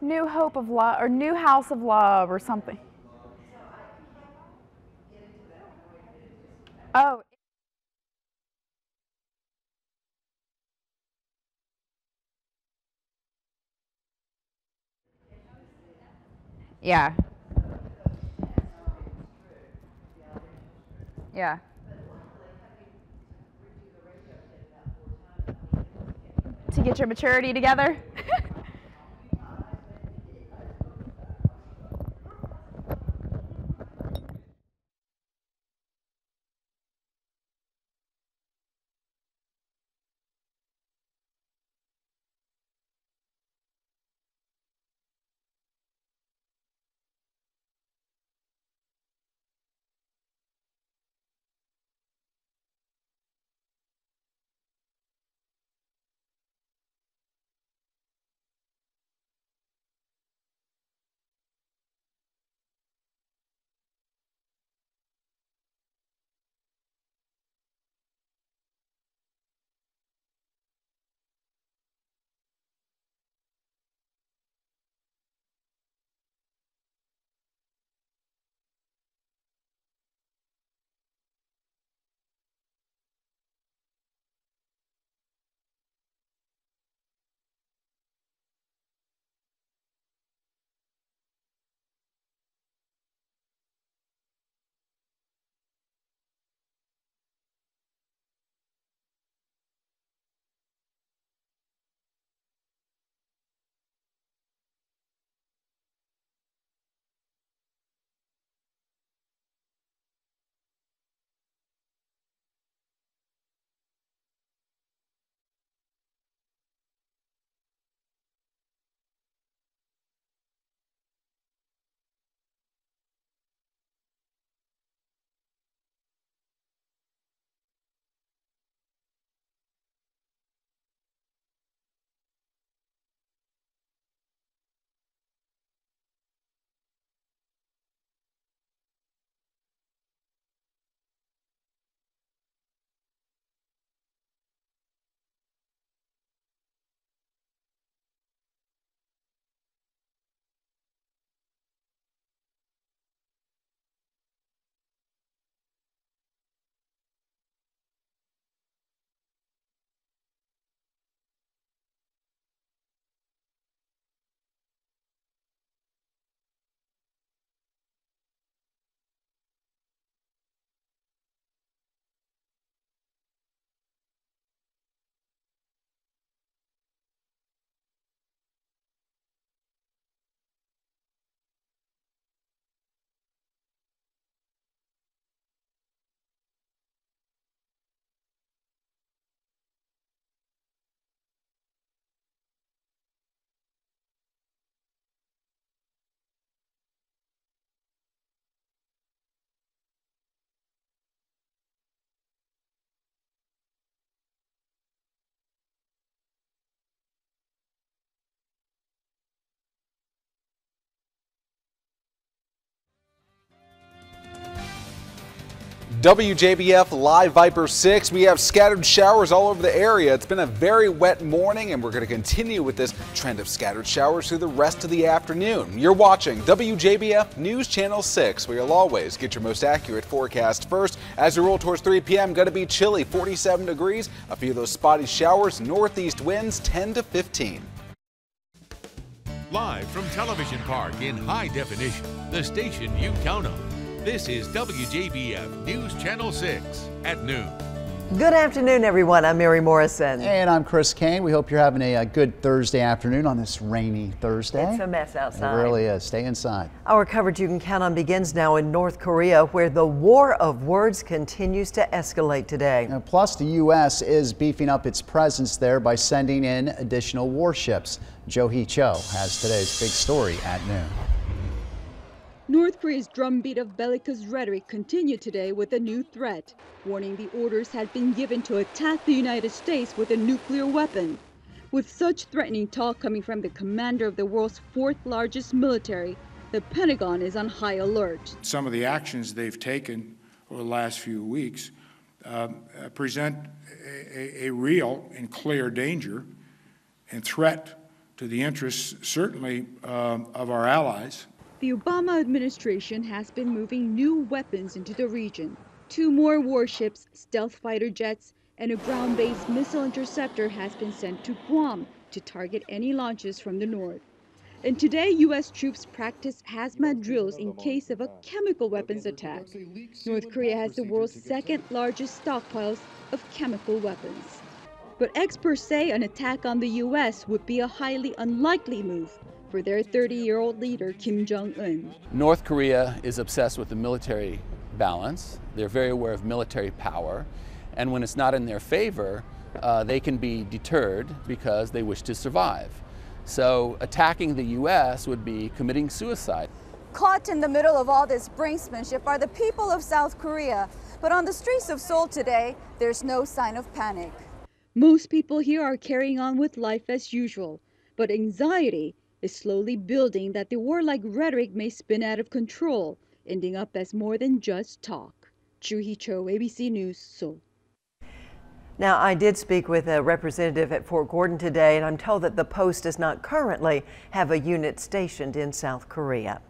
New Hope of Love or New House of Love or something. Oh. Yeah. Yeah. To get your maturity together. WJBF Live Viper 6. We have scattered showers all over the area. It's been a very wet morning, and we're going to continue with this trend of scattered showers through the rest of the afternoon. You're watching WJBF News Channel 6, where you'll always get your most accurate forecast first. As we roll towards 3 p.m., going to be chilly, 47 degrees. A few of those spotty showers, northeast winds 10 to 15. Live from Television Park in high definition, the station you count on. This is WJBF News Channel 6 at noon. Good afternoon, everyone. I'm Mary Morrison. And I'm Chris Kane. We hope you're having a good Thursday afternoon on this rainy Thursday. It's a mess outside. It really is. Stay inside. Our coverage you can count on begins now in North Korea, where the war of words continues to escalate today. Now, plus, the U.S. is beefing up its presence there by sending in additional warships. Jo Hee Cho has today's big story at noon. North Korea's drumbeat of bellicose rhetoric continued today with a new threat, warning the orders had been given to attack the United States with a nuclear weapon. With such threatening talk coming from the commander of the world's fourth largest military, the Pentagon is on high alert. Some of the actions they've taken over the last few weeks present a real and clear danger and threat to the interests, certainly, of our allies. The Obama administration has been moving new weapons into the region. 2 more warships, stealth fighter jets, and a ground-based missile interceptor has been sent to Guam to target any launches from the north. And today, U.S. troops practice hazmat drills in case of a chemical weapons attack. North Korea has the world's 2nd largest stockpiles of chemical weapons. But experts say an attack on the U.S. would be a highly unlikely move for their 30-year-old leader, Kim Jong-un. North Korea is obsessed with the military balance. They're very aware of military power. And when it's not in their favor, they can be deterred because they wish to survive. So attacking the U.S. would be committing suicide. Caught in the middle of all this brinksmanship are the people of South Korea. But on the streets of Seoul today, there's no sign of panic. Most people here are carrying on with life as usual, but anxiety is slowly building that the warlike rhetoric may spin out of control, ending up as more than just talk. Joo-hee Cho, ABC News, Seoul. Now, I did speak with a representative at Fort Gordon today, and I'm told that the post does not currently have a unit stationed in South Korea.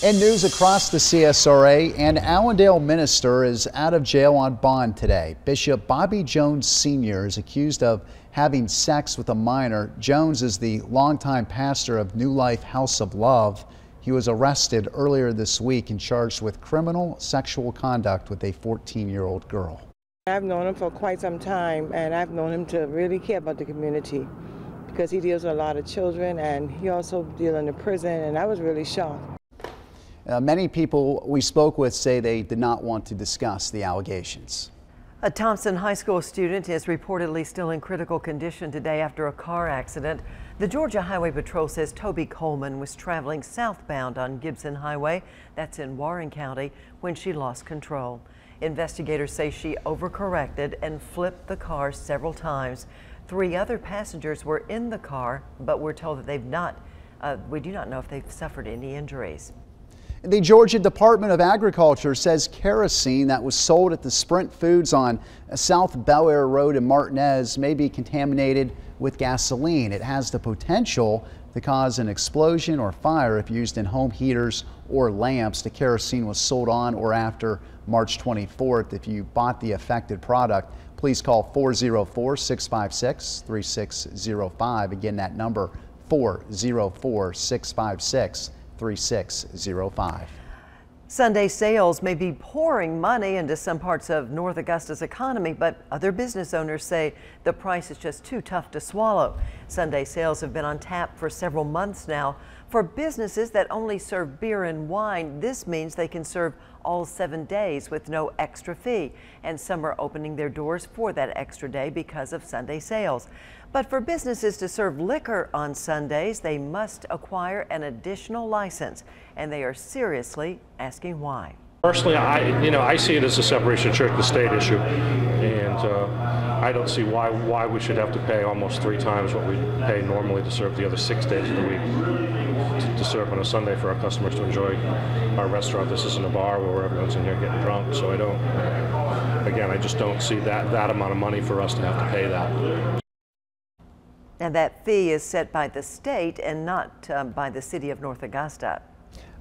In news across the CSRA, an Allendale minister is out of jail on bond today. Bishop Bobby Jones Sr. is accused of having sex with a minor. Jones is the longtime pastor of New Life House of Love. He was arrested earlier this week and charged with criminal sexual conduct with a 14-year-old girl. I've known him for quite some time, and I've known him to really care about the community because he deals with a lot of children, and he also deals in the prison, and I was really shocked. Many people we spoke with say they did not want to discuss the allegations. A Thompson High School student is reportedly still in critical condition today after a car accident. The Georgia Highway Patrol says Toby Coleman was traveling southbound on Gibson Highway, that's in Warren County, when she lost control. Investigators say she overcorrected and flipped the car several times. 3 other passengers were in the car, but we're told that we do not know if they've suffered any injuries. The Georgia Department of Agriculture says kerosene that was sold at the Sprint Foods on South Bel Air Road in Martinez may be contaminated with gasoline. It has the potential to cause an explosion or fire if used in home heaters or lamps. The kerosene was sold on or after March 24th. If you bought the affected product, please call 404-656-3605. Again, that number 404-656-3605. Sunday sales may be pouring money into some parts of North Augusta's economy, but other business owners say the price is just too tough to swallow. Sunday sales have been on tap for several months now. For businesses that only serve beer and wine, this means they can serve all 7 days with no extra fee, and some are opening their doors for that extra day because of Sunday sales. But for businesses to serve liquor on Sundays, they must acquire an additional license, and they are seriously asking why. Personally, I see it as a separation of church and state issue, and I don't see why we should have to pay almost 3 times what we pay normally to serve the other 6 days of the week to serve on a Sunday for our customers to enjoy our restaurant. This isn't a bar where everyone's in here getting drunk, so I just don't see that amount of money for us to have to pay that. And that fee is set by the state and not by the city of North Augusta.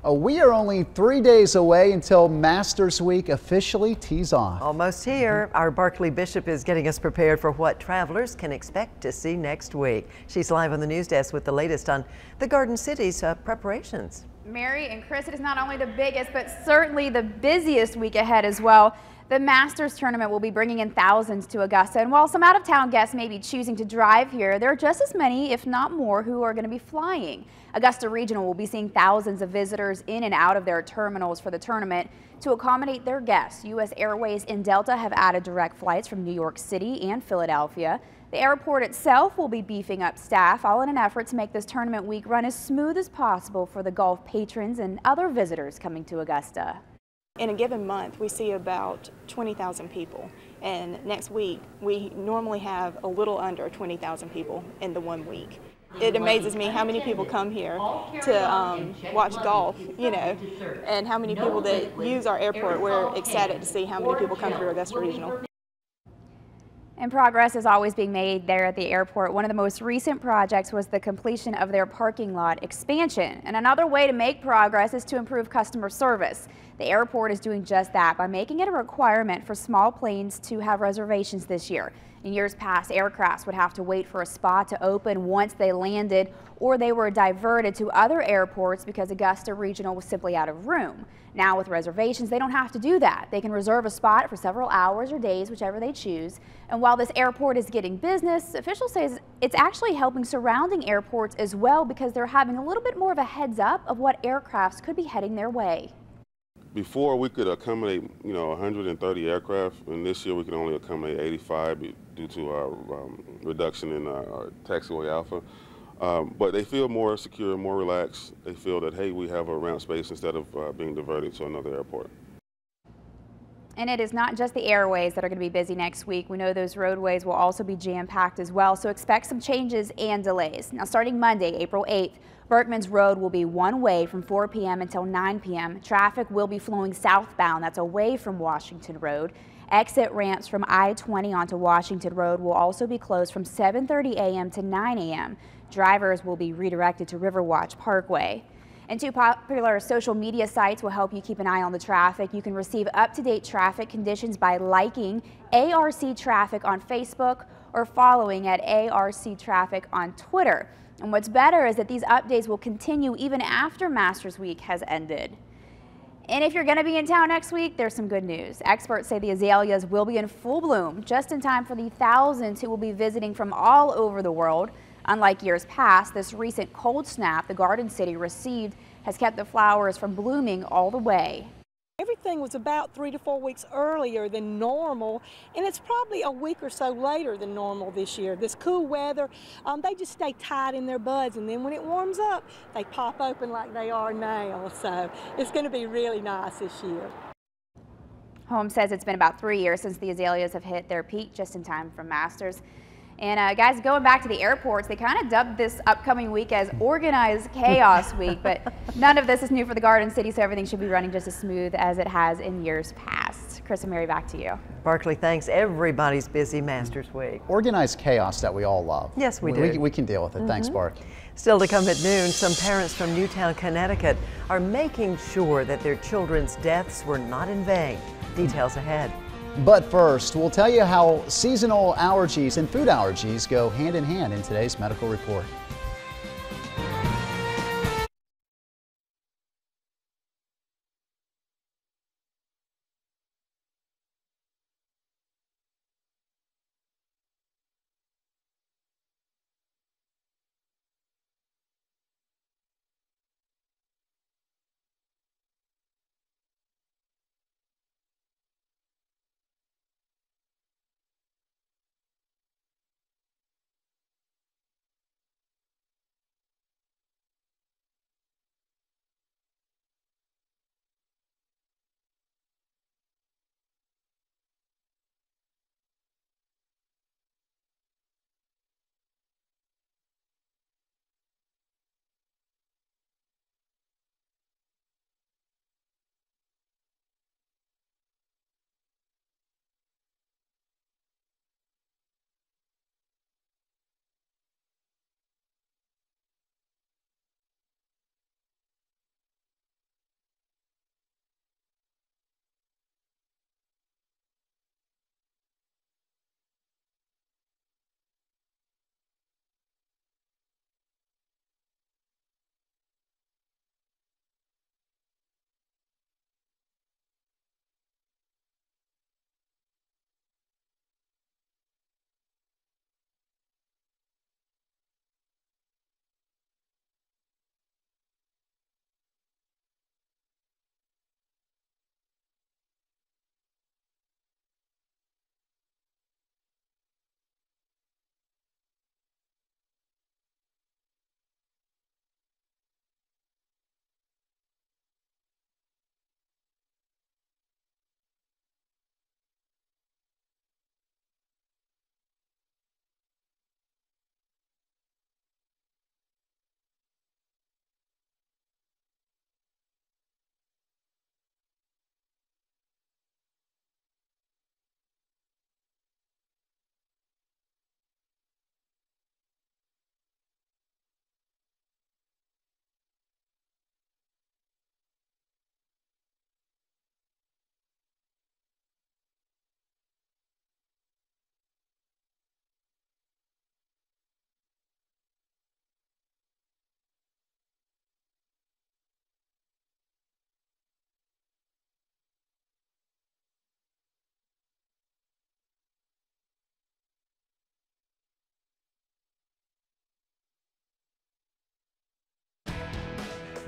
We are only 3 days away until Masters Week officially tees off. Almost here. Our Barkley Bishop is getting us prepared for what travelers can expect to see next week. She's live on the news desk with the latest on the Garden City's preparations. Mary and Chris, it is not only the biggest, but certainly the busiest week ahead as well. The Masters tournament will be bringing in thousands to Augusta, and while some out-of-town guests may be choosing to drive here, there are just as many, if not more, who are going to be flying. Augusta Regional will be seeing thousands of visitors in and out of their terminals for the tournament. To accommodate their guests, U.S. Airways and Delta have added direct flights from New York City and Philadelphia. The airport itself will be beefing up staff, all in an effort to make this tournament week run as smooth as possible for the golf patrons and other visitors coming to Augusta. In a given month, we see about 20,000 people, and next week we normally have a little under 20,000 people in the 1 week. It amazes me how many people come here to watch golf, and how many people that use our airport. We're ecstatic to see how many people come through Augusta Regional. And progress is always being made there at the airport. One of the most recent projects was the completion of their parking lot expansion. And another way to make progress is to improve customer service. The airport is doing just that by making it a requirement for small planes to have reservations this year. In years past, aircrafts would have to wait for a spot to open once they landed, or they were diverted to other airports because Augusta Regional was simply out of room. Now with reservations, they don't have to do that. They can reserve a spot for several hours or days, whichever they choose. And while this airport is getting business, officials say it's actually helping surrounding airports as well because they're having a little bit more of a heads up of what aircrafts could be heading their way. Before we could accommodate, 130 aircraft, and this year we can only accommodate 85 due to our reduction in our taxiway alpha. But they feel more secure, more relaxed. They feel that, hey, we have a ramp space instead of being diverted to another airport. And it is not just the airways that are going to be busy next week. We know those roadways will also be jam-packed as well, so expect some changes and delays. Now, starting Monday, April 8th, Berkman's Road will be one way from 4 p.m. until 9 p.m. Traffic will be flowing southbound, that's away from Washington Road. Exit ramps from I-20 onto Washington Road will also be closed from 7:30 a.m. to 9 a.m. Drivers will be redirected to Riverwatch Parkway. And two popular social media sites will help you keep an eye on the traffic. You can receive up-to-date traffic conditions by liking ARC Traffic on Facebook or following at ARC Traffic on Twitter. And what's better is that these updates will continue even after Masters Week has ended. And if you're going to be in town next week, there's some good news. Experts say the azaleas will be in full bloom just in time for the thousands who will be visiting from all over the world. Unlike years past, this recent cold snap the Garden City received has kept the flowers from blooming all the way. Everything was about 3 to 4 weeks earlier than normal, and it's probably a week or so later than normal this year. This cool weather, they just stay tight in their buds, and then when it warms up, they pop open like they are now. So it's going to be really nice this year. Holmes says it's been about 3 years since the azaleas have hit their peak just in time for Masters. And guys, going back to the airports, they kind of dubbed this upcoming week as Organized Chaos Week, but none of this is new for the Garden City, so everything should be running just as smooth as it has in years past. Chris and Mary, back to you. Barkley, thanks. Everybody's busy Masters Week. Organized chaos that we all love. Yes, we do. We can deal with it. Thanks, Bark. Still to come at noon, some parents from Newtown, Connecticut are making sure that their children's deaths were not in vain. Details ahead. But first, we'll tell you how seasonal allergies and food allergies go hand in hand in today's medical report.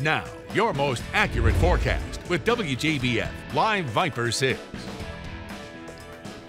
Now, your most accurate forecast with WJBF Live Viper 6.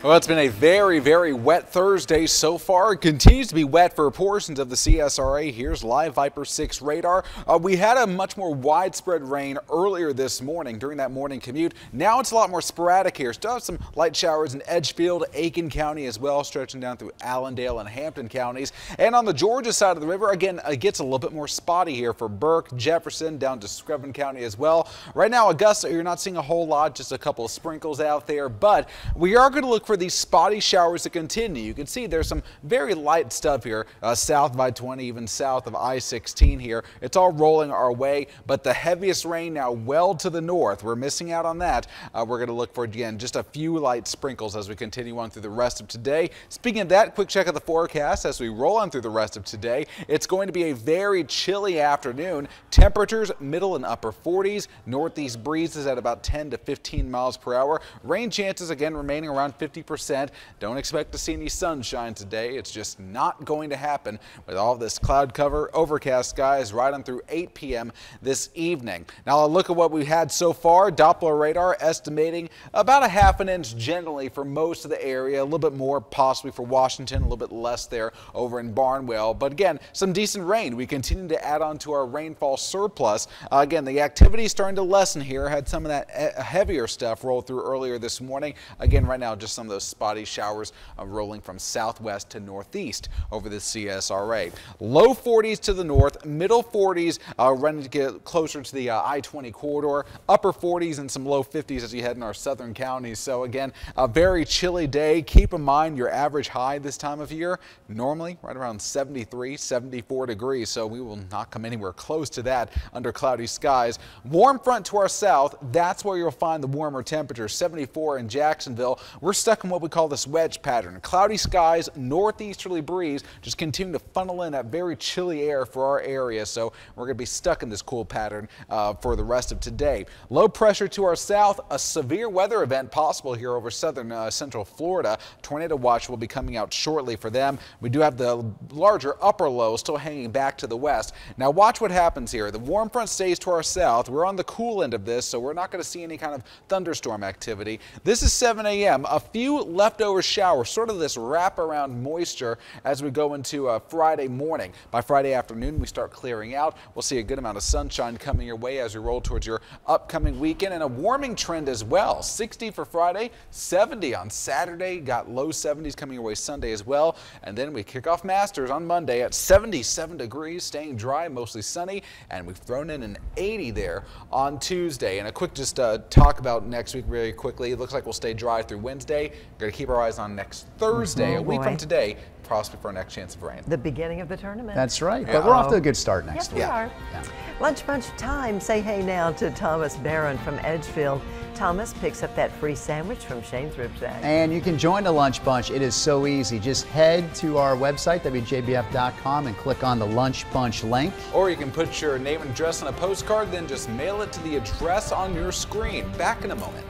Well, it's been a very, very wet Thursday so far. It continues to be wet for portions of the CSRA. Here's Live Viper 6 radar. We had a much more widespread rain earlier this morning during that morning commute. Now it's a lot more sporadic here. Still have some light showers in Edgefield, Aiken County as well, stretching down through Allendale and Hampton counties. And on the Georgia side of the river, again, it gets a little bit more spotty here for Burke, Jefferson, down to Screven County as well. Right now, Augusta, you're not seeing a whole lot, just a couple of sprinkles out there, but we are going to look for these spotty showers to continue. You can see there's some very light stuff here south of I-20, even south of I-16 here. It's all rolling our way, but the heaviest rain now well to the north. We're missing out on that. We're going to look for, again, just a few light sprinkles as we continue on through the rest of today. Speaking of that, quick check of the forecast as we roll on through the rest of today. It's going to be a very chilly afternoon. Temperatures middle and upper 40s. Northeast breezes at about 10 to 15 miles per hour. Rain chances again remaining around 50%. Don't expect to see any sunshine today. It's just not going to happen with all this cloud cover, overcast skies right on through 8 p.m. this evening. Now I'll look at what we've had so far. Doppler radar estimating about a ½ an inch generally for most of the area. A little bit more possibly for Washington, a little bit less there over in Barnwell. But again, some decent rain. We continue to add on to our rainfall surplus. Again, the activity is starting to lessen here. Had some of that heavier stuff roll through earlier this morning. Again, right now, just some of those spotty showers rolling from southwest to northeast over the CSRA. Low 40s to the north, middle 40s running to get closer to the I-20 corridor, upper 40s and some low 50s as you head in our southern counties. So again, a very chilly day. Keep in mind your average high this time of year, normally right around 73, 74 degrees. So we will not come anywhere close to that under cloudy skies. Warm front to our south, that's where you'll find the warmer temperatures. 74 in Jacksonville. We're stuck in what we call this wedge pattern. Cloudy skies, northeasterly breeze, just continue to funnel in that very chilly air for our area. So we're going to be stuck in this cool pattern for the rest of today. Low pressure to our south, a severe weather event possible here over southern central Florida. Tornado watch will be coming out shortly for them. We do have the larger upper low still hanging back to the west. Now watch what happens here. The warm front stays to our south. We're on the cool end of this, so we're not going to see any kind of thunderstorm activity. This is 7 a.m. A few leftover showers, sort of this wraparound moisture as we go into Friday morning. By Friday afternoon, we start clearing out. We'll see a good amount of sunshine coming your way as we roll towards your upcoming weekend, and a warming trend as well. 60 for Friday, 70 on Saturday, got low 70s coming your way Sunday as well. And then we kick off Masters on Monday at 77 degrees, staying dry, mostly sunny, and we've thrown in an 80 there on Tuesday. And a quick just talk about next week very quickly. It looks like we'll stay dry through Wednesday. We're going to keep our eyes on next Thursday, a week from today, possibly for our next chance of rain. The beginning of the tournament. That's right, but we're off to a good start next week. Yes, we are. Lunch Bunch time. Say hey now to Thomas Barron from Edgefield. Thomas picks up that free sandwich from Shane's Rib Shack. And you can join the Lunch Bunch. It is so easy. Just head to our website, WJBF.com, and click on the Lunch Bunch link. Or you can put your name and address on a postcard, then just mail it to the address on your screen. Back in a moment.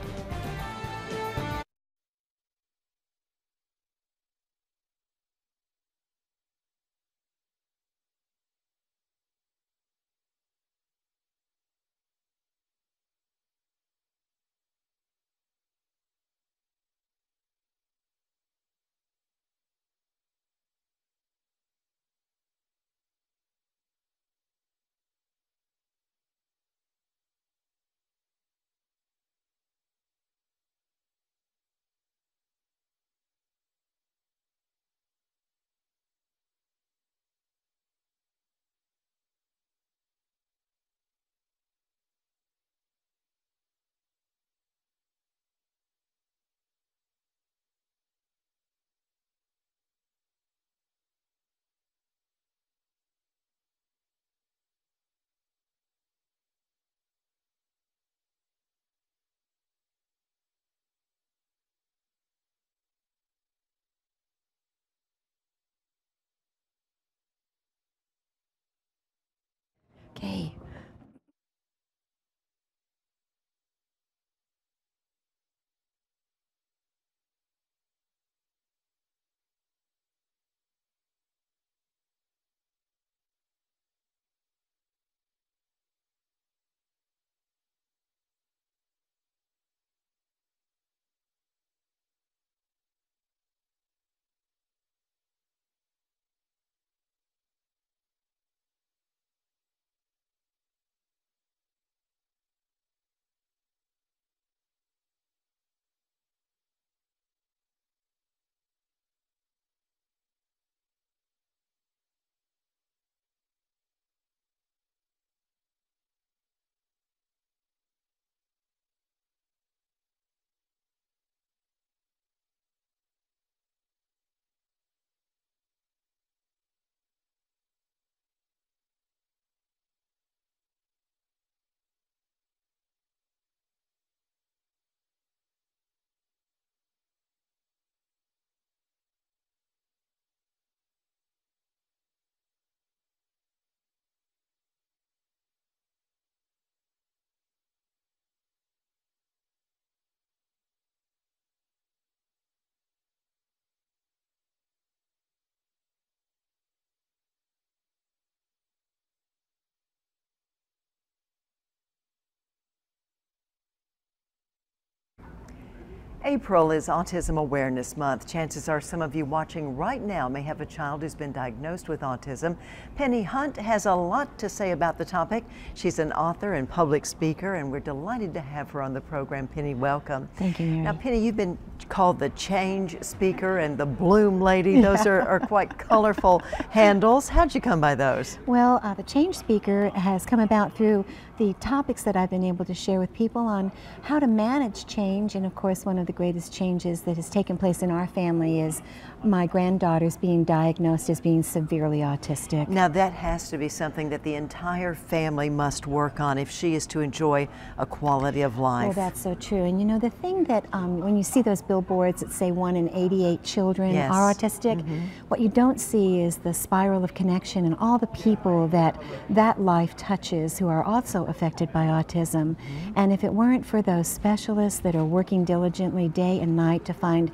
April is Autism Awareness Month. Chances are some of you watching right now may have a child who's been diagnosed with autism. Penny Hunt has a lot to say about the topic. She's an author and public speaker, and we're delighted to have her on the program. Penny, welcome. Thank you, Mary. Now, Penny, you've been called the Change Speaker and the Bloom Lady. Those are quite colorful handles. How'd you come by those? Well, the Change Speaker has come about through the topics that I've been able to share with people on how to manage change. And of course, one of the greatest changes that has taken place in our family is my granddaughter's being diagnosed as being severely autistic. Now that has to be something that the entire family must work on if she is to enjoy a quality of life. Well, that's so true. And you know, the thing that when you see those billboards that say 1 in 88 children are autistic, what you don't see is the spiral of connection and all the people that life touches who are also affected by autism. And if it weren't for those specialists that are working diligently day and night to find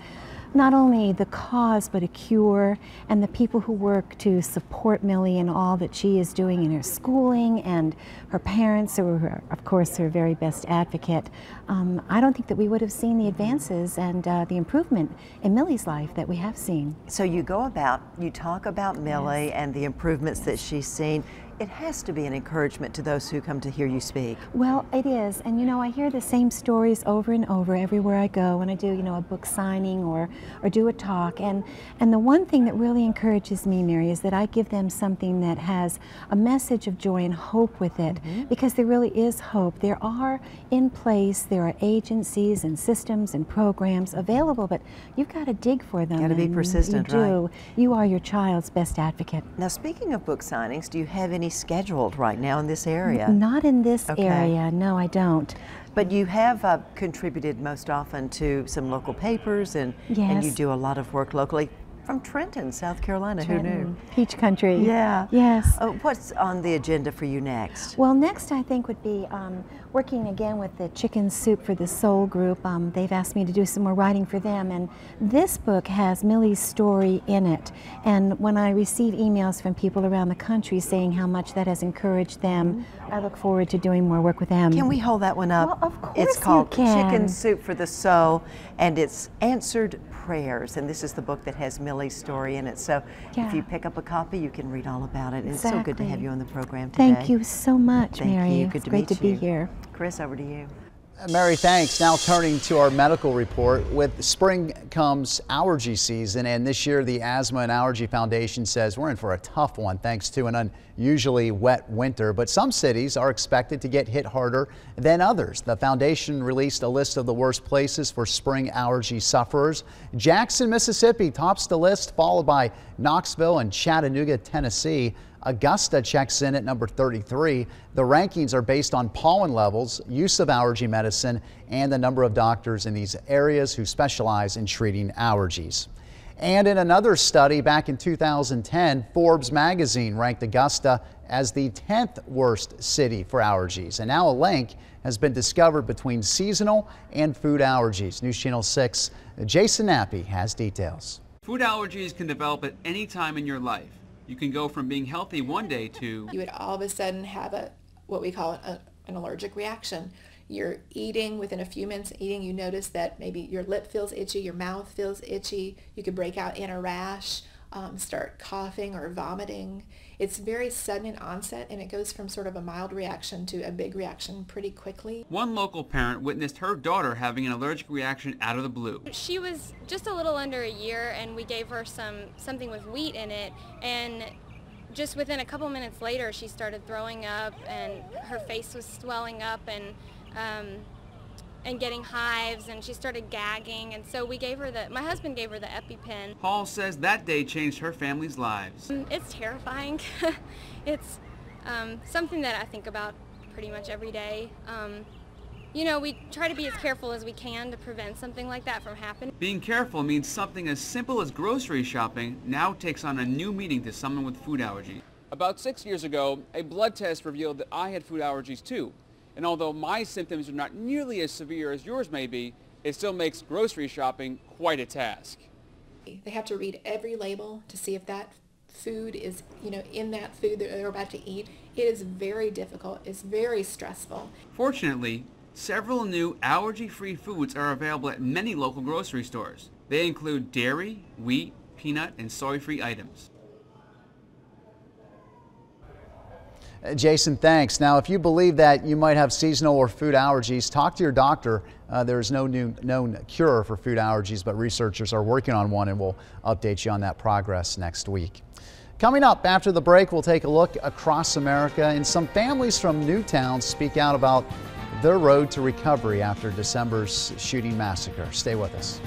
not only the cause but a cure, and the people who work to support Millie in all that she is doing in her schooling, and her parents who are of course her very best advocate, I don't think that we would have seen the advances and the improvement in Millie's life that we have seen. So you talk about Millie and the improvements that she's seen. It has to be an encouragement to those who come to hear you speak. Well, it is, and you know, I hear the same stories over and over everywhere I go when I do, you know, a book signing or do a talk, and the one thing that really encourages me, Mary, is that I give them something that has a message of joy and hope with it, because there really is hope. There are in place, there are agencies and systems and programs available, but you've got to dig for them. Got to be persistent, you do. Right? You are your child's best advocate. Now, speaking of book signings, do you have any scheduled right now in this area? Not in this area, no, I don't. But you have contributed most often to some local papers, and you do a lot of work locally. From Trenton, South Carolina, who knew? Peach country. Yeah. Yes. What's on the agenda for you next? Well, next I think would be working again with the Chicken Soup for the Soul group. They've asked me to do some more writing for them, and this book has Millie's story in it. And when I receive emails from people around the country saying how much that has encouraged them, I look forward to doing more work with them. Can we hold that one up? Well, of course it's called you can. Chicken Soup for the Soul, and it's Answered Prayers, and this is the book that has Millie's story in it. So if you pick up a copy, you can read all about it. And it's so good to have you on the program today. Thank you so much, Mary. Thank you. Good it's to great meet to you. be here. Chris, over to you. Mary, thanks. Now turning to our medical report. With spring comes allergy season, and this year the Asthma and Allergy Foundation says we're in for a tough one thanks to an unusually wet winter, but some cities are expected to get hit harder than others. The foundation released a list of the worst places for spring allergy sufferers. Jackson, Mississippi tops the list, followed by Knoxville and Chattanooga, Tennessee. Augusta checks in at number 33. The rankings are based on pollen levels, use of allergy medicine, and the number of doctors in these areas who specialize in treating allergies. And in another study back in 2010, Forbes magazine ranked Augusta as the 10th worst city for allergies. And now a link has been discovered between seasonal and food allergies. News Channel 6, Jason Nappy has details. Food allergies can develop at any time in your life. You can go from being healthy one day to you would all of a sudden have what we call an allergic reaction. You're eating, within a few minutes of eating, you notice that maybe your lip feels itchy, your mouth feels itchy, you could break out in a rash, start coughing or vomiting. It's very sudden in onset, and it goes from sort of a mild reaction to a big reaction pretty quickly. One local parent witnessed her daughter having an allergic reaction out of the blue. She was just a little under a year, and we gave her something with wheat in it, and just within a couple minutes later she started throwing up, and her face was swelling up and getting hives, and she started gagging, and so we gave her my husband gave her the EpiPen. Paul says that day changed her family's lives. It's terrifying. It's something that I think about pretty much every day. You know, we try to be as careful as we can to prevent something like that from happening. Being careful means something as simple as grocery shopping now takes on a new meaning to someone with food allergies. About 6 years ago, a blood test revealed that I had food allergies too. And although my symptoms are not nearly as severe as yours may be, it still makes grocery shopping quite a task. They have to read every label to see if that food is, in that food that they're about to eat. It is very difficult. It's very stressful. Fortunately, Several new allergy-free foods are available at many local grocery stores. They include dairy, wheat, peanut, and soy-free items. Jason, thanks. Now, if you believe that you might have seasonal or food allergies, talk to your doctor. There is no known cure for food allergies, but researchers are working on one, and we'll update you on that progress next week. Coming up after the break, we'll take a look across America, and some families from Newtown speak out about their road to recovery after December's shooting massacre. Stay with us.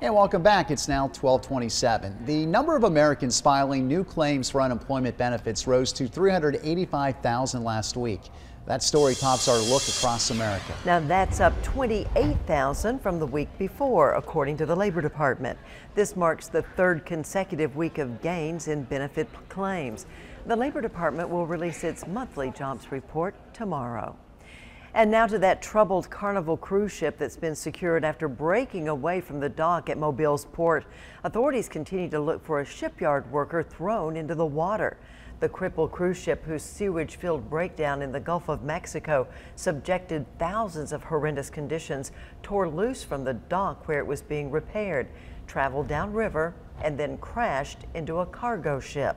And welcome back. It's now 12:27. The number of Americans filing new claims for unemployment benefits rose to 385,000 last week. That story tops our look across America. Now that's up 28,000 from the week before, according to the Labor Department. This marks the third consecutive week of gains in benefit claims. The Labor Department will release its monthly jobs report tomorrow. And now to that troubled Carnival cruise ship that's been secured after breaking away from the dock at Mobile's port. Authorities continue to look for a shipyard worker thrown into the water. The crippled cruise ship, whose sewage-filled breakdown in the Gulf of Mexico subjected thousands of horrendous conditions, tore loose from the dock where it was being repaired, traveled downriver, and then crashed into a cargo ship.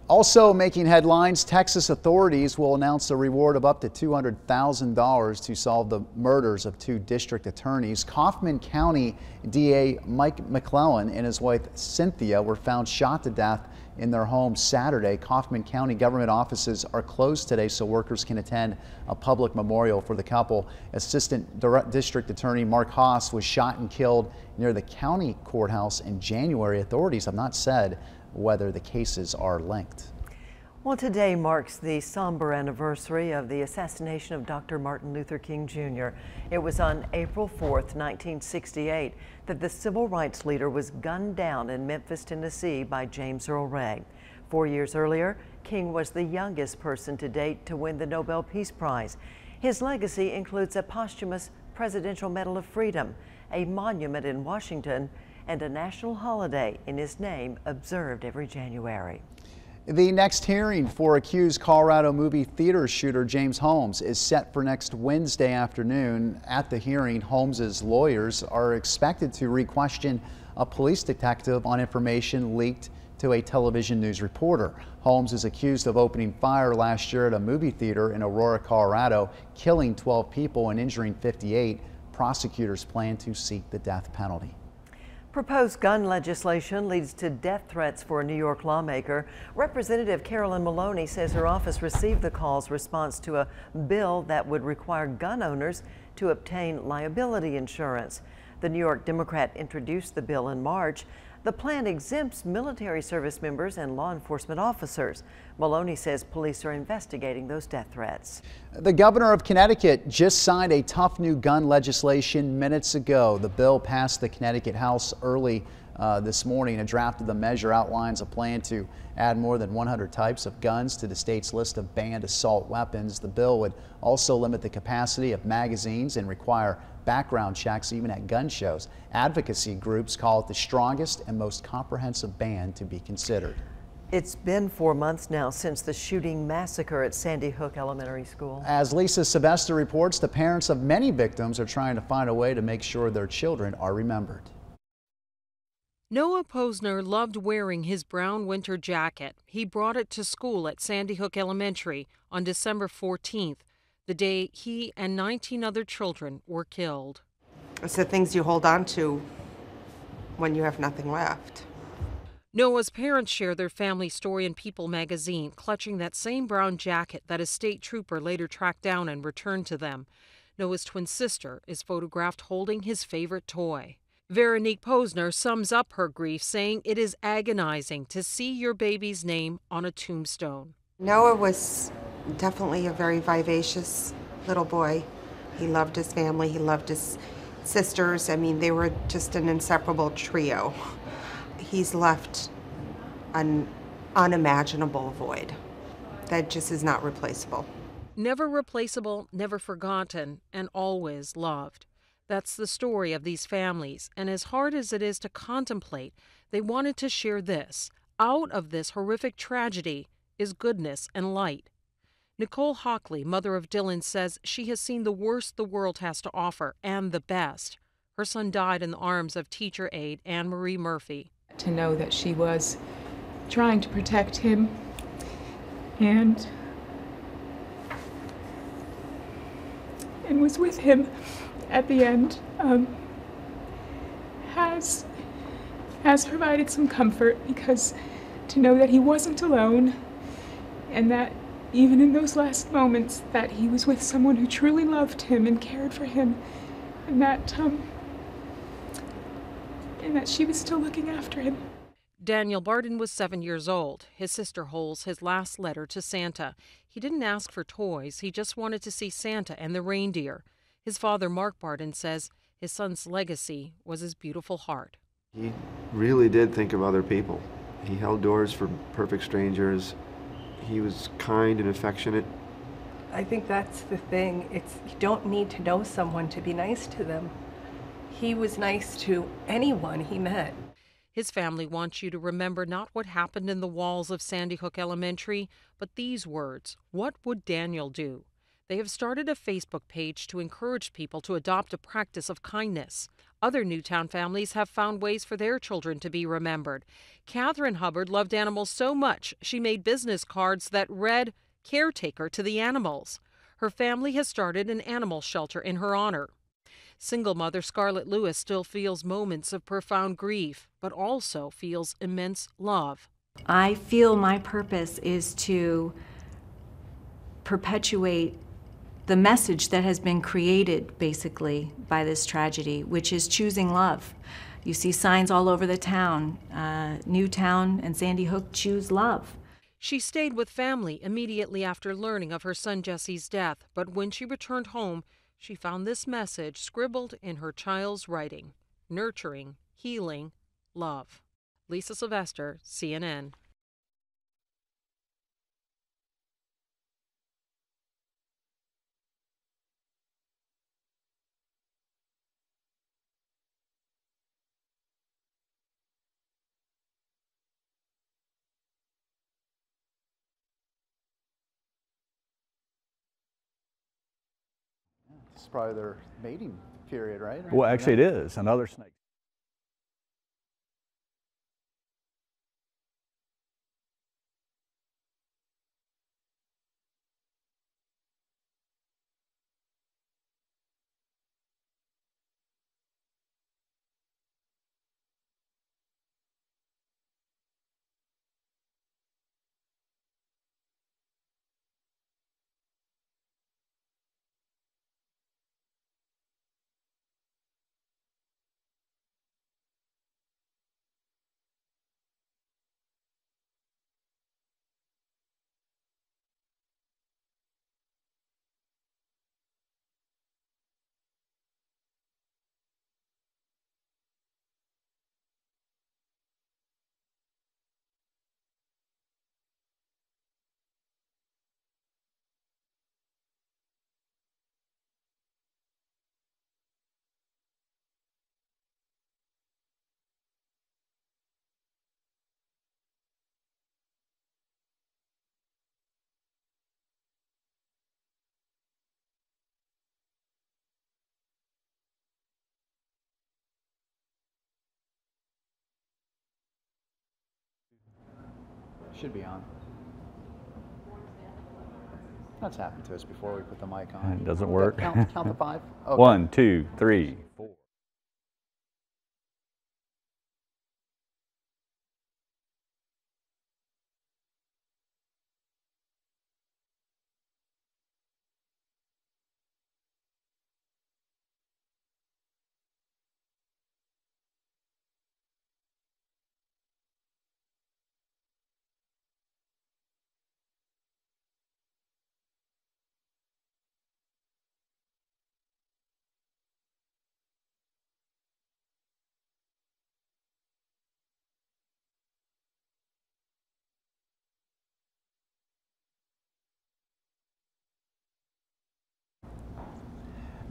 Also making headlines, Texas authorities will announce a reward of up to $200,000 to solve the murders of two district attorneys. Kaufman County DA Mike McClellan and his wife Cynthia were found shot to death in their home Saturday. Kaufman County government offices are closed today so workers can attend a public memorial for the couple. Assistant District Attorney Mark Haas was shot and killed near the county courthouse in January. Authorities have not said whether the cases are linked. Well, today marks the somber anniversary of the assassination of Dr. Martin Luther King Jr. It was on April 4th, 1968, that the civil rights leader was gunned down in Memphis, Tennessee by James Earl Ray. 4 years earlier, King was the youngest person to date to win the Nobel Peace Prize. His legacy includes a posthumous Presidential Medal of Freedom, a monument in Washington, and a national holiday in his name observed every January. The next hearing for accused Colorado movie theater shooter James Holmes is set for next Wednesday afternoon. At the hearing, Holmes's lawyers are expected to re-question a police detective on information leaked to a television news reporter. Holmes is accused of opening fire last year at a movie theater in Aurora, Colorado, killing 12 people and injuring 58. Prosecutors plan to seek the death penalty. Proposed gun legislation leads to death threats for a New York lawmaker. Representative Carolyn Maloney says her office received the call's response to a bill that would require gun owners to obtain liability insurance. The New York Democrat introduced the bill in March. The plan exempts military service members and law enforcement officers. Maloney says police are investigating those death threats. The governor of Connecticut just signed a tough new gun legislation minutes ago. The bill passed the Connecticut House early this morning. A draft of the measure outlines a plan to add more than 100 types of guns to the state's list of banned assault weapons. The bill would also limit the capacity of magazines and require background checks even at gun shows. Advocacy groups call it the strongest and most comprehensive ban to be considered. It's been 4 months now since the shooting massacre at Sandy Hook Elementary School. As Lisa Sylvester reports, the parents of many victims are trying to find a way to make sure their children are remembered. Noah Posner loved wearing his brown winter jacket. He brought it to school at Sandy Hook Elementary on December 14th, the day he and 19 other children were killed. It's the things you hold on to when you have nothing left. Noah's parents share their family story in People magazine, clutching that same brown jacket that a state trooper later tracked down and returned to them. Noah's twin sister is photographed holding his favorite toy. Veronique Posner sums up her grief, saying it is agonizing to see your baby's name on a tombstone. Noah was definitely a very vivacious little boy. He loved his family, he loved his sisters. I mean, they were just an inseparable trio. He's left an unimaginable void that just is not replaceable. Never replaceable, never forgotten, and always loved. That's the story of these families, and as hard as it is to contemplate, they wanted to share this. Out of this horrific tragedy is goodness and light. Nicole Hockley, mother of Dylan, says she has seen the worst the world has to offer and the best. Her son died in the arms of teacher aide Anne-Marie Murphy. To know that she was trying to protect him and was with him at the end has provided some comfort, because to know that he wasn't alone and that even in those last moments that he was with someone who truly loved him and cared for him, and that she was still looking after him. Daniel Barden was 7 years old. His sister holds his last letter to Santa. He didn't ask for toys, he just wanted to see Santa and the reindeer. His father, Mark Barden, says his son's legacy was his beautiful heart. He really did think of other people. He held doors for perfect strangers. He was kind and affectionate. I think that's the thing. You don't need to know someone to be nice to them. He was nice to anyone he met. His family wants you to remember not what happened in the walls of Sandy Hook Elementary, but these words. What would Daniel do? They have started a Facebook page to encourage people to adopt a practice of kindness. Other Newtown families have found ways for their children to be remembered. Catherine Hubbard loved animals so much she made business cards that read, "Caretaker to the animals." Her family has started an animal shelter in her honor. Single mother Scarlett Lewis still feels moments of profound grief, but also feels immense love. I feel my purpose is to perpetuate the message that has been created basically by this tragedy, which is choosing love. You see signs all over the town, Newtown and Sandy Hook choose love. She stayed with family immediately after learning of her son Jesse's death, but when she returned home, she found this message scribbled in her child's writing: nurturing, healing, love. Lisa Sylvester, CNN. is probably their mating period, right? Well, actually it is. And other snakes. Should be on. That's happened to us before we put the mic on. It doesn't work. Count to 5. Okay. 1, 2, 3, 4.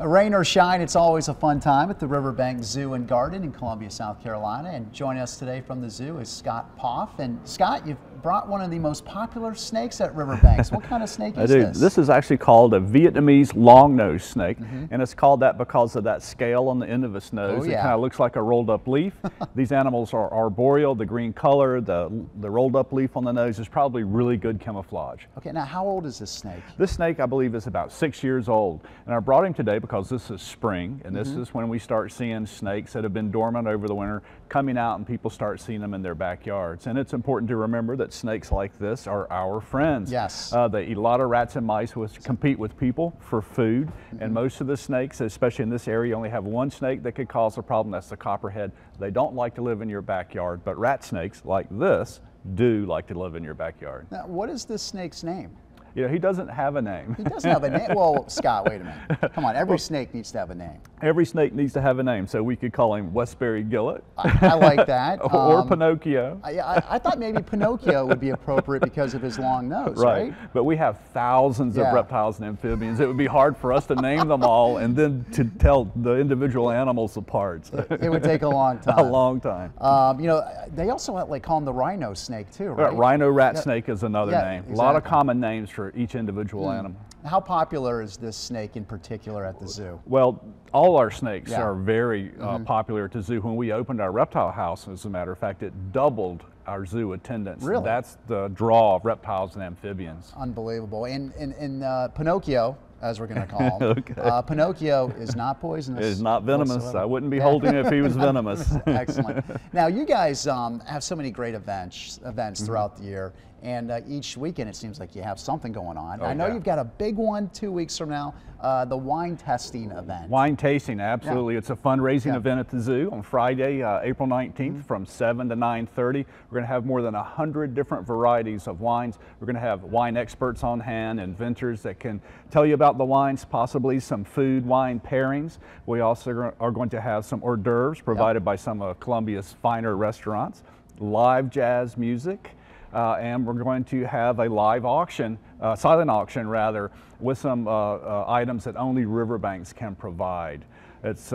Rain or shine, it's always a fun time at the Riverbank Zoo and Garden in Columbia, South Carolina. And joining us today from the zoo is Scott Poff. And Scott, you've brought one of the most popular snakes at Riverbanks. What kind of snake is this? This is actually called a Vietnamese long-nosed snake, and it's called that because of that scale on the end of its nose. It kind of looks like a rolled-up leaf. These animals are arboreal. The green color, the rolled-up leaf on the nose is probably really good camouflage. Okay, now how old is this snake? This snake, I believe, is about 6 years old, and I brought him today because this is spring, and this is when we start seeing snakes that have been dormant over the winter coming out, and people start seeing them in their backyards. And it's important to remember that snakes like this are our friends. Yes. They eat a lot of rats and mice, which compete with people for food, and most of the snakes, especially in this area, only have one snake that could cause a problem. That's the copperhead. They don't like to live in your backyard, but rat snakes like this do like to live in your backyard. Now, what is this snake's name? You know, he doesn't have a name. He doesn't have a name? Well, Scott, wait a minute. Come on, every snake needs to have a name. Every snake needs to have a name, so we could call him Westbury Gillet. I like that. Or Pinocchio. I thought maybe Pinocchio would be appropriate because of his long nose, right? But we have thousands of reptiles and amphibians. It would be hard for us to name them all and then to tell the individual animals apart. It would take a long time. A long time. You know, they also call him the rhino snake too, right? Rhino rat snake is another name. Exactly. A lot of common names for each individual animal. How popular is this snake in particular at the zoo? Well, all our snakes are very popular at the zoo. When we opened our reptile house, as a matter of fact, it doubled our zoo attendance. Really? That's the draw of reptiles and amphibians. Unbelievable. And Pinocchio, as we're going to call him, Pinocchio is not poisonous. It is not venomous. Whatsoever. I wouldn't be holding it if he was venomous. Excellent. Now, you guys have so many great events throughout the year. And each weekend, it seems like you have something going on. I know you've got a big one 2 weeks from now, the wine testing event. Wine tasting, absolutely. It's a fundraising event at the zoo on Friday, April 19th from 7 to 9:30. We're going to have more than 100 different varieties of wines. We're going to have wine experts on hand, inventors that can tell you about the wines, possibly some food wine pairings. We also are going to have some hors d'oeuvres provided by some of Columbia's finer restaurants, live jazz music, and we're going to have a live auction, silent auction rather, with some items that only Riverbanks can provide. It's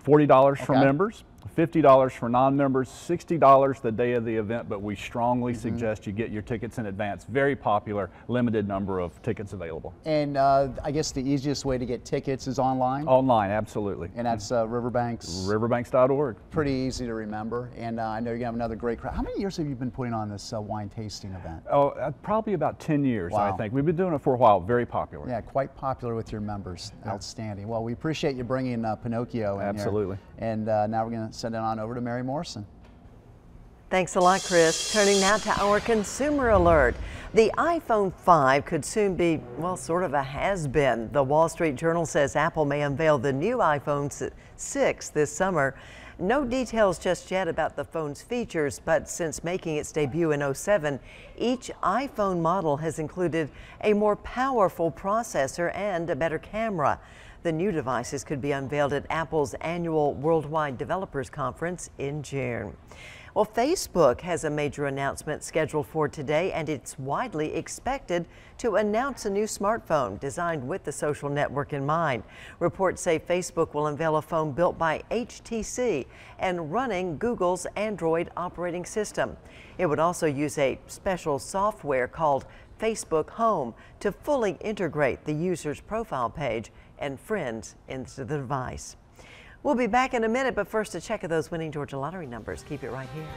$40 for Okay. members, $50 for non-members, $60 the day of the event, but we strongly suggest you get your tickets in advance. Very popular, limited number of tickets available. And I guess the easiest way to get tickets is online? Online, absolutely. And that's Riverbanks? Riverbanks.org. Pretty easy to remember. And I know you're going to have another great crowd. How many years have you been putting on this wine tasting event? Oh, probably about 10 years, Wow. I think. We've been doing it for a while. Very popular. Yeah, quite popular with your members. Yeah. Outstanding. Well, we appreciate you bringing Pinocchio in Absolutely. here. And now we're going to send it on over to Mary Morrison. Thanks a lot, Chris. Turning now to our consumer alert. The iPhone 5 could soon be, well, sort of a has-been. The Wall Street Journal says Apple may unveil the new iPhone 6 this summer. No details just yet about the phone's features, but since making its debut in '07, each iPhone model has included a more powerful processor and a better camera. The new devices could be unveiled at Apple's annual Worldwide Developers Conference in June. Well, Facebook has a major announcement scheduled for today, and it's widely expected to announce a new smartphone designed with the social network in mind. Reports say Facebook will unveil a phone built by HTC and running Google's Android operating system. It would also use a special software called Facebook Home to fully integrate the user's profile page and friends into the device. We'll be back in a minute, but first a check of those winning Georgia Lottery numbers. Keep it right here.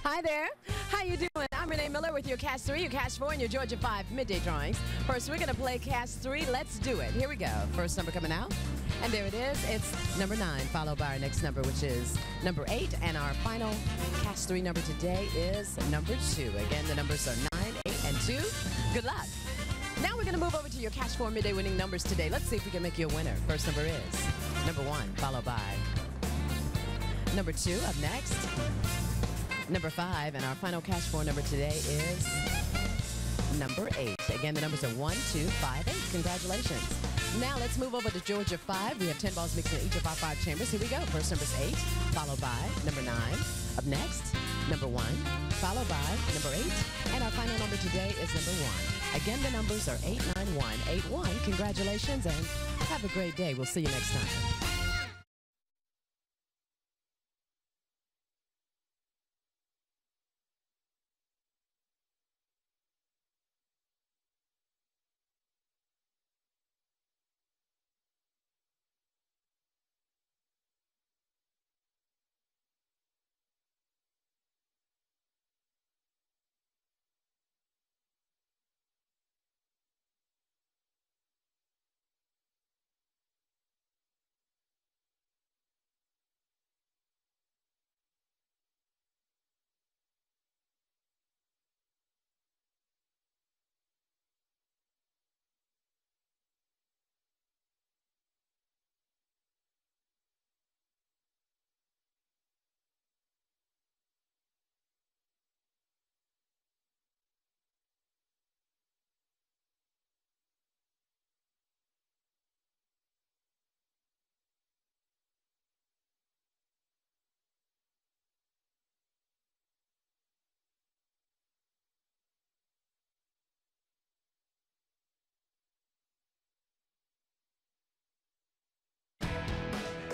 Hi there. How you doing? I'm Renee Miller with your Cash 3, your Cash 4, and your Georgia 5 midday drawings. First, we're going to play Cash 3. Let's do it. Here we go. First number coming out. And there it is. It's number 9, followed by our next number, which is number 8. And our final Cash 3 number today is number 2. Again, the numbers are 9, 8, and 2. Good luck. Now we're going to move over to your Cash 4 midday winning numbers today. Let's see if we can make you a winner. First number is number 1, followed by number 2 up next. Number 5, and our final Cash 4 number today is number 8. Again, the numbers are 1, 2, 5, 8. Congratulations. Now let's move over to Georgia 5. We have 10 balls mixed in each of our 5 chambers. Here we go. First number is 8, followed by number 9. Up next, number 1, followed by number 8. And our final number today is number 1. Again, the numbers are 89181. Congratulations and have a great day. We'll see you next time.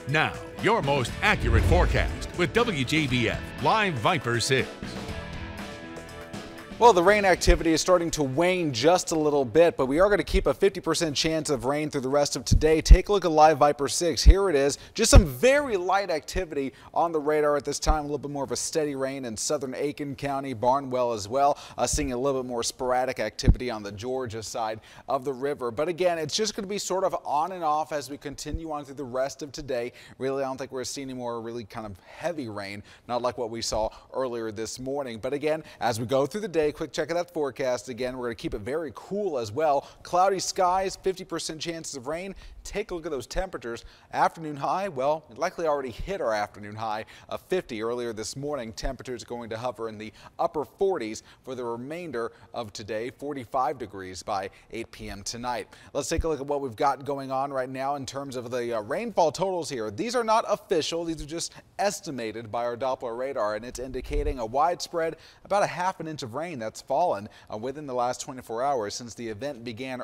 Now, your most accurate forecast with WJBF Live Viper 6. Well, the rain activity is starting to wane just a little bit, but we are going to keep a 50% chance of rain through the rest of today. Take a look at Live Viper 6. Here it is. Just some very light activity on the radar at this time. A little bit more of a steady rain in southern Aiken County, Barnwell as well. Seeing a little bit more sporadic activity on the Georgia side of the river. But again, it's just going to be sort of on and off as we continue on through the rest of today. Really, I don't think we're seeing any more really kind of heavy rain, not like what we saw earlier this morning. But again, as we go through the day, quick check of that forecast again. We're going to keep it very cool as well. Cloudy skies, 50% chances of rain. Take a look at those temperatures. Afternoon high, well, it likely already hit our afternoon high of 50 earlier this morning. Temperatures going to hover in the upper 40s for the remainder of today, 45 degrees by 8 p.m. tonight. Let's take a look at what we've got going on right now in terms of the rainfall totals here. These are not official. These are just estimated by our Doppler radar, and it's indicating a widespread about a half an inch of rain that's fallen within the last 24 hours since the event began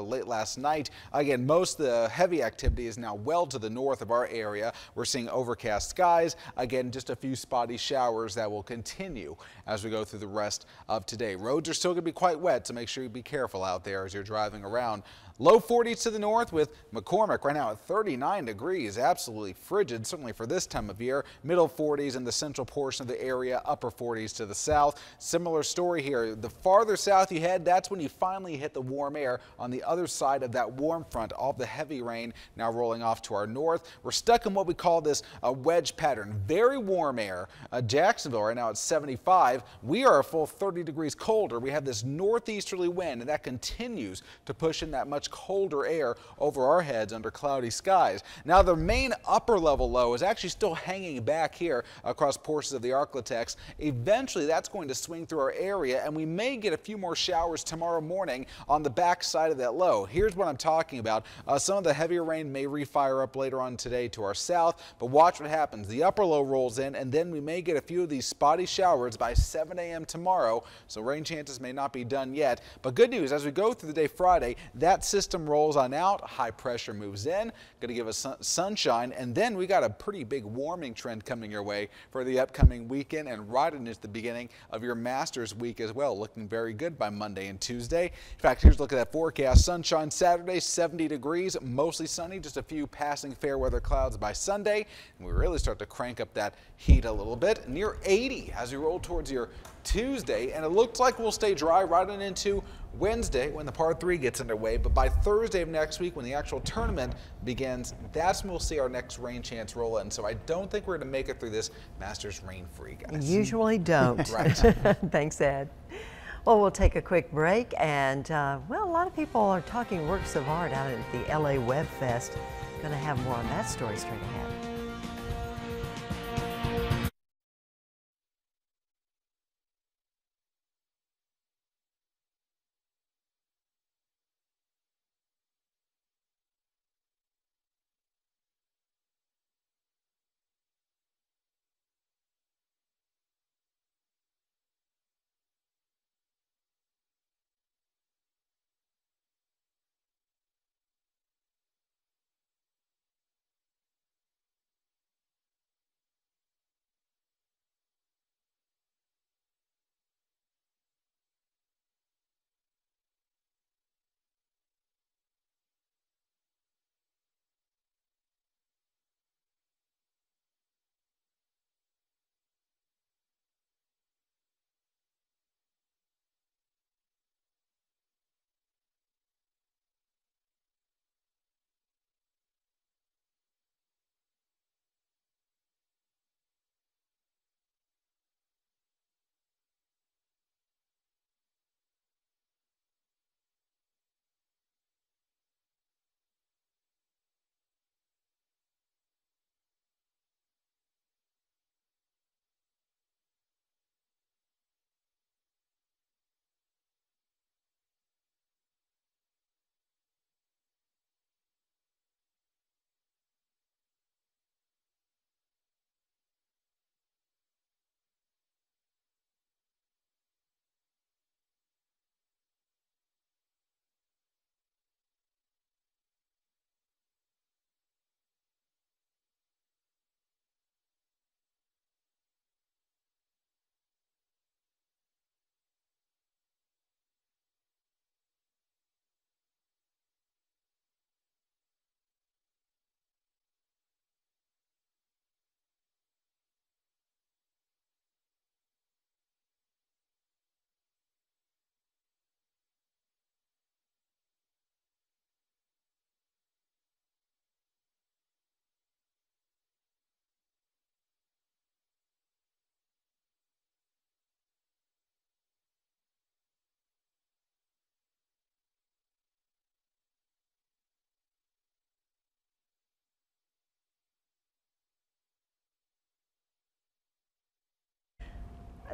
late last night. Again, most of the heavy activity is now well to the north of our area. We're seeing overcast skies. Again, just a few spotty showers that will continue as we go through the rest of today. Roads are still going to be quite wet, so make sure you be careful out there as you're driving around. Low 40s to the north with McCormick right now at 39 degrees. Absolutely frigid, certainly for this time of year. Middle 40s in the central portion of the area, upper 40s to the south. Similar story here. The farther south you head, that's when you finally hit the warm air. On the other side of that warm front, all the heavy rain now rolling off to our north. We're stuck in what we call this wedge pattern. Very warm air. Jacksonville right now at 75. We are a full 30 degrees colder. We have this northeasterly wind, and that continues to push in that much colder air over our heads under cloudy skies. Now the main upper level low is actually still hanging back here across portions of the Arklatex. Eventually that's going to swing through our area, and we may get a few more showers tomorrow morning on the back side of that low. Here's what I'm talking about. Some of the heavier rain may refire up later on today to our south, but watch what happens. The upper low rolls in, and then we may get a few of these spotty showers by 7 a.m. tomorrow, so rain chances may not be done yet. But good news, as we go through the day Friday, that system rolls on out, high pressure moves in, going to give us sunshine, and then we got a pretty big warming trend coming your way for the upcoming weekend and right into the beginning of your Masters week as well. Looking very good by Monday and Tuesday. In fact, here's a look at that forecast. Sunshine Saturday, 70 degrees, mostly sunny, just a few passing fair weather clouds by Sunday, and we really start to crank up that heat a little bit, near 80 as we roll towards your Tuesday, and it looks like we'll stay dry right on into Wednesday when the par 3 gets underway, but by Thursday of next week when the actual tournament begins, that's when we'll see our next rain chance roll in. So I don't think we're going to make it through this Masters rain-free, guys. Usually don't. Right. Thanks, Ed. Well, we'll take a quick break, and well, a lot of people are talking works of art out at the LA Web Fest. Going to have more on that story straight ahead.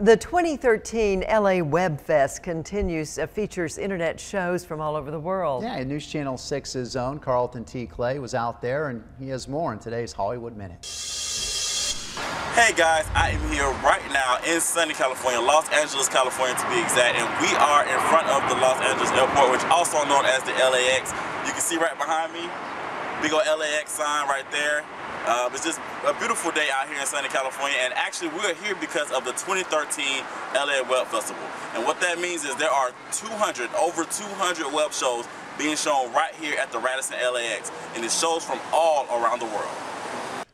The 2013 LA Web Fest continues, features internet shows from all over the world. Yeah, and News Channel 6's own Carlton T. Clay was out there, and he has more in today's Hollywood Minute. Hey guys, I am here right now in sunny California, Los Angeles, California to be exact, and we are in front of the Los Angeles airport, which is also known as the LAX. You can see right behind me, big old LAX sign right there. It's just a beautiful day out here in sunny California, and actually we're here because of the 2013 LA Web Festival. And what that means is there are over 200 web shows being shown right here at the Radisson LAX, and it's shows from all around the world.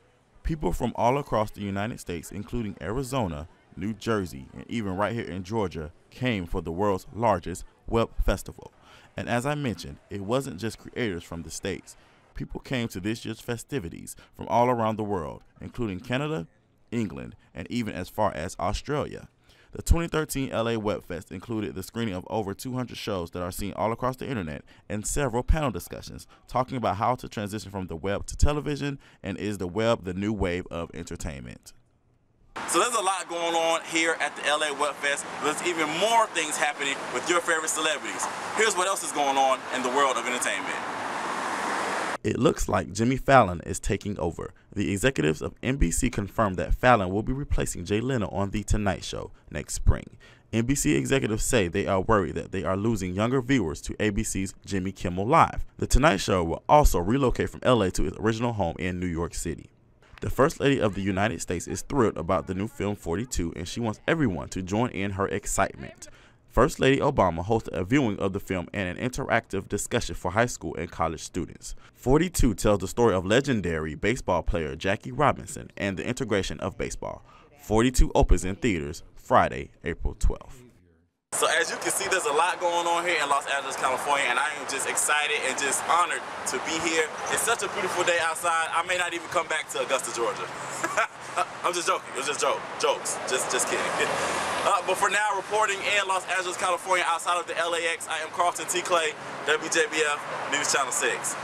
People from all across the United States, including Arizona, New Jersey, and even right here in Georgia, came for the world's largest web festival. And as I mentioned, it wasn't just creators from the States. People came to this year's festivities from all around the world, including Canada, England, and even as far as Australia. The 2013 LA Web Fest included the screening of over 200 shows that are seen all across the internet and several panel discussions talking about how to transition from the web to television and is the web the new wave of entertainment. So there's a lot going on here at the LA Web Fest. There's even more things happening with your favorite celebrities. Here's what else is going on in the world of entertainment. It looks like Jimmy Fallon is taking over. The executives of NBC confirmed that Fallon will be replacing Jay Leno on The Tonight Show next spring. NBC executives say they are worried that they are losing younger viewers to ABC's Jimmy Kimmel Live. The Tonight Show will also relocate from LA to its original home in New York City. The First Lady of the United States is thrilled about the new film 42, and she wants everyone to join in her excitement. First Lady Obama hosted a viewing of the film and an interactive discussion for high school and college students. 42 tells the story of legendary baseball player Jackie Robinson and the integration of baseball. 42 opens in theaters Friday, April 12th. So as you can see, there's a lot going on here in Los Angeles, California, and I am just excited and just honored to be here. It's such a beautiful day outside. I may not even come back to Augusta, Georgia. I'm just joking. It was just jokes. Just kidding. But for now, reporting in Los Angeles, California, outside of the LAX, I am Carlton T. Clay, WJBF News Channel 6.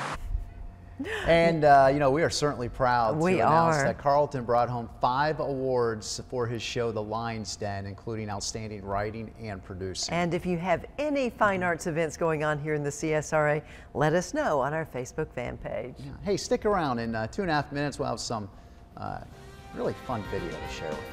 And, you know, we are certainly proud to announce that Carlton brought home 5 awards for his show, The Lion's Den, including Outstanding Writing and Producing. And if you have any fine arts events going on here in the CSRA, let us know on our Facebook fan page. Yeah. Hey, stick around. In 2.5 minutes, we'll have some really fun video to share with you.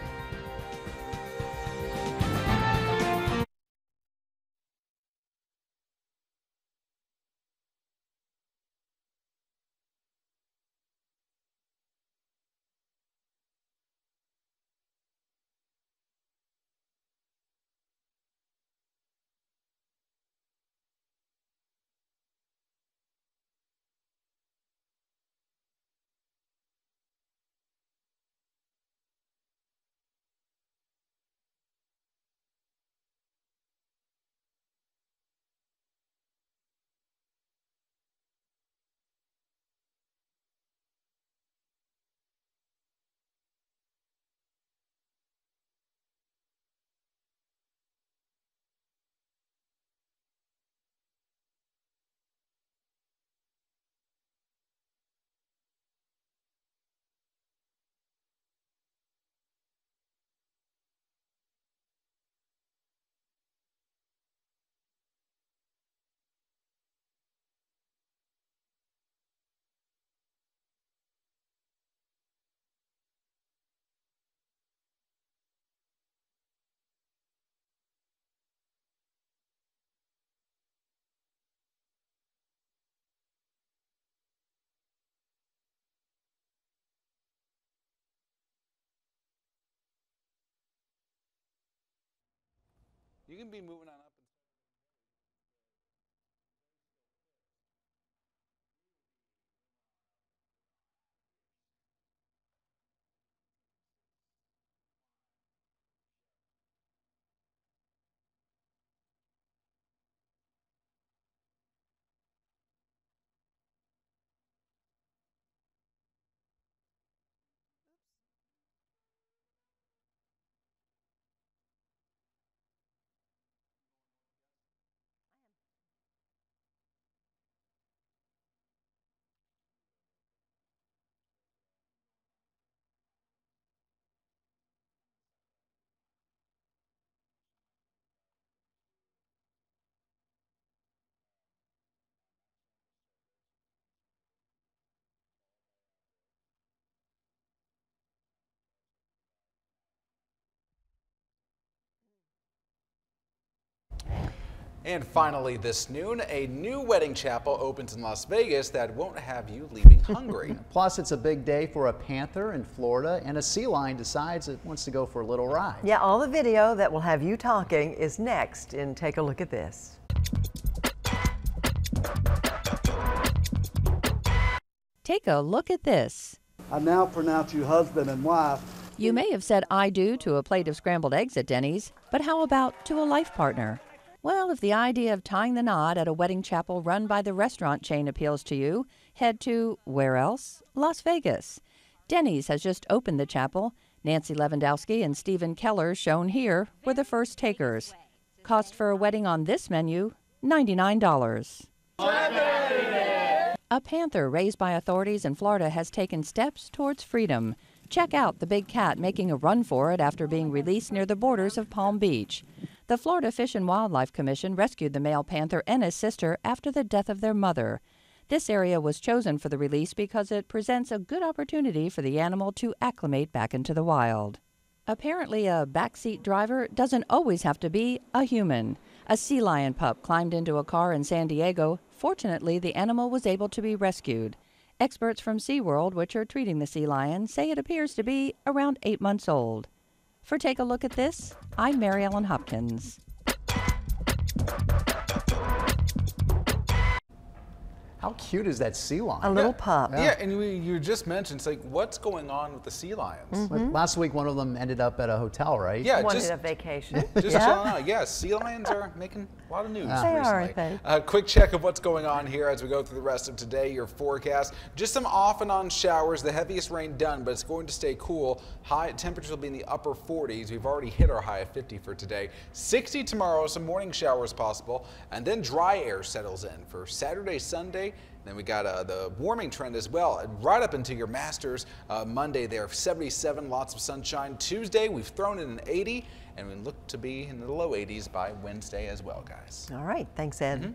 You can be moving on up. And finally this noon, a new wedding chapel opens in Las Vegas that won't have you leaving hungry. Plus, it's a big day for a panther in Florida, and a sea lion decides it wants to go for a little ride. Yeah, all the video that will have you talking is next in Take a Look at This. Take a look at this. I now pronounce you husband and wife. You may have said I do to a plate of scrambled eggs at Denny's, but how about to a life partner? Well, if the idea of tying the knot at a wedding chapel run by the restaurant chain appeals to you, head to, where else? Las Vegas. Denny's has just opened the chapel. Nancy Lewandowski and Stephen Keller, shown here, were the first takers. Cost for a wedding on this menu, $99. A panther raised by authorities in Florida has taken steps towards freedom. Check out the big cat making a run for it after being released near the borders of Palm Beach. The Florida Fish and Wildlife Commission rescued the male panther and his sister after the death of their mother. This area was chosen for the release because it presents a good opportunity for the animal to acclimate back into the wild. Apparently, a backseat driver doesn't always have to be a human. A sea lion pup climbed into a car in San Diego. Fortunately, the animal was able to be rescued. Experts from SeaWorld, which are treating the sea lion, say it appears to be around 8 months old. For Take a Look at This, I'm Mary Ellen Hopkins. How cute is that sea lion? A little pup. Yeah, and you just mentioned, it's like, what's going on with the sea lions? Last week, one of them ended up at a hotel, right? Yeah, Wanted a vacation. Just chilling out. Yeah, sea lions are making a lot of news recently. Aren't they? A quick check of what's going on here as we go through the rest of today, your forecast. Just some off and on showers, the heaviest rain done, but it's going to stay cool. High temperatures will be in the upper 40s. We've already hit our high of 50 for today. 60 tomorrow, some morning showers possible, and then dry air settles in for Saturday, Sunday. Then we got the warming trend as well, right up into your Masters. Monday there, 77, lots of sunshine. Tuesday, we've thrown in an 80, and we look to be in the low 80s by Wednesday as well, guys. All right, thanks, Ed.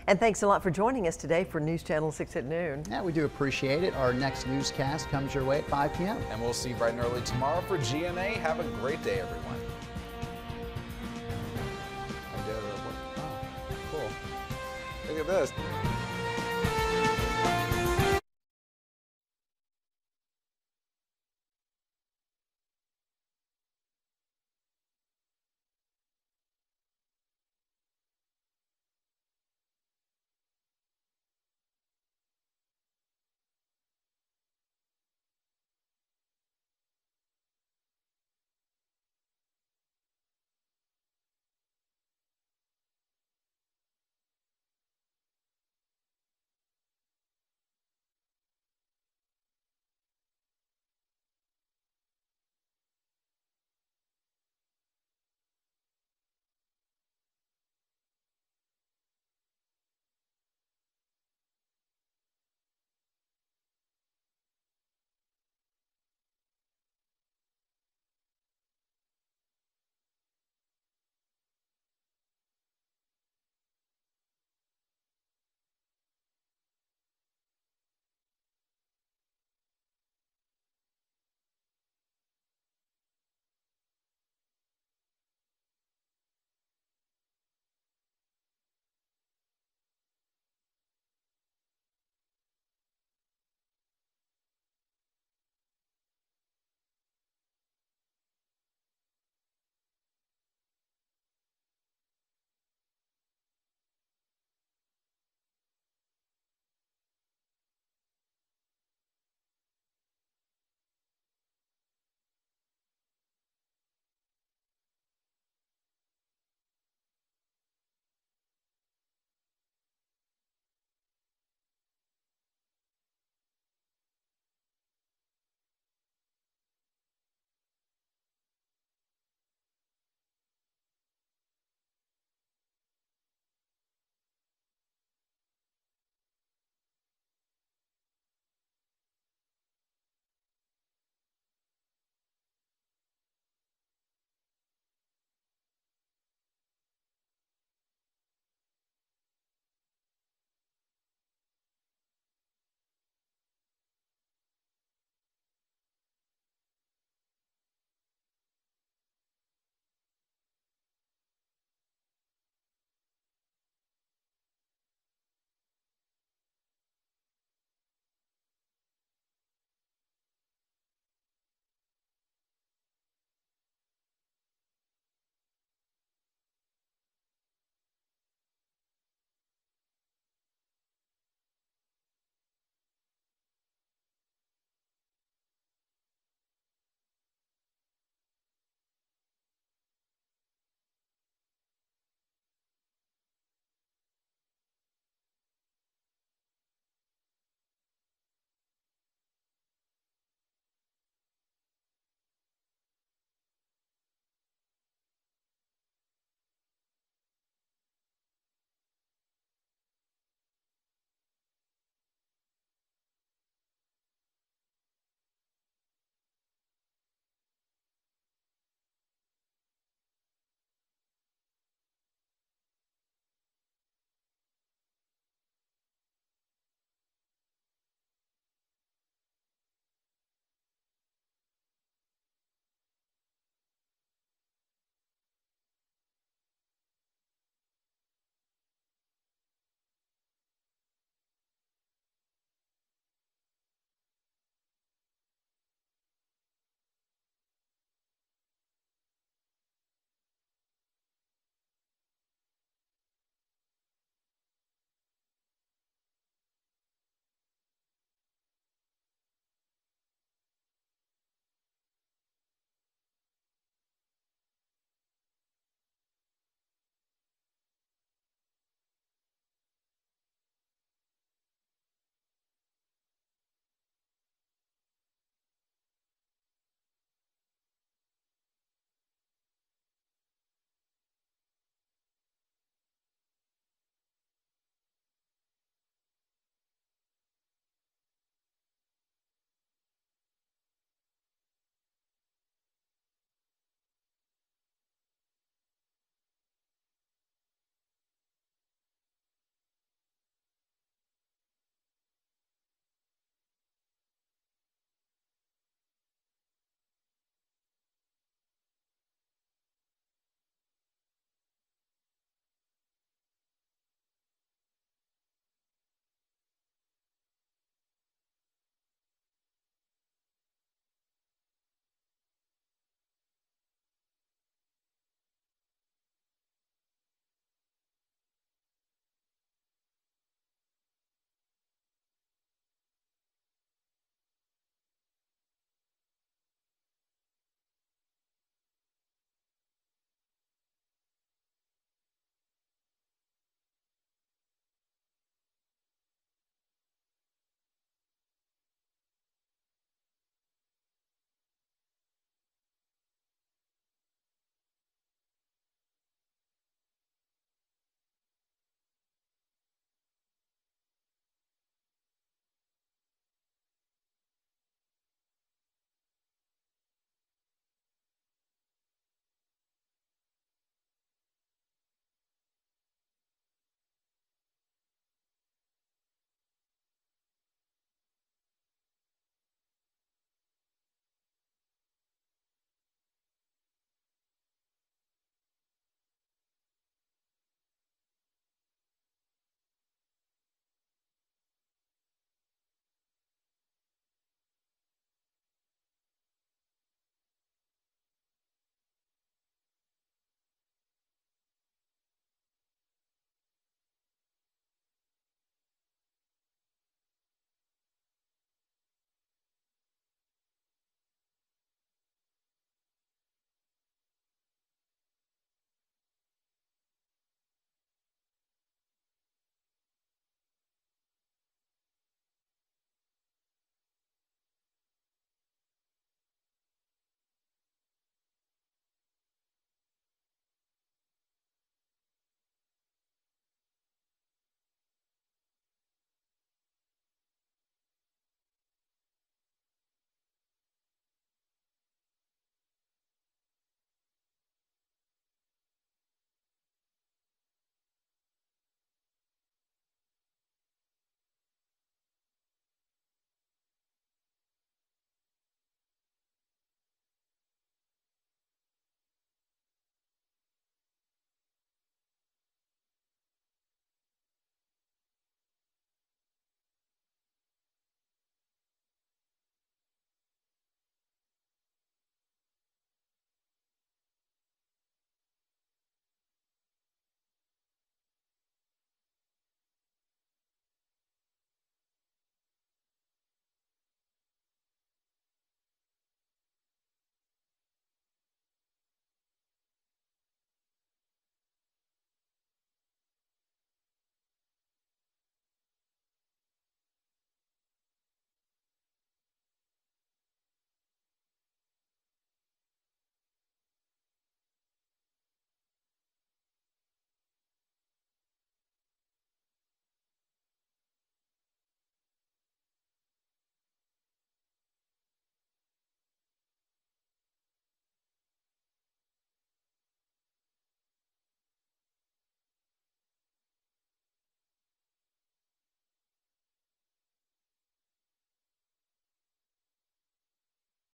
And thanks a lot for joining us today for News Channel 6 at noon. Yeah, we do appreciate it. Our next newscast comes your way at 5 p.m. And we'll see you bright and early tomorrow for GNA. Have a great day, everyone. Oh, cool. Look at this.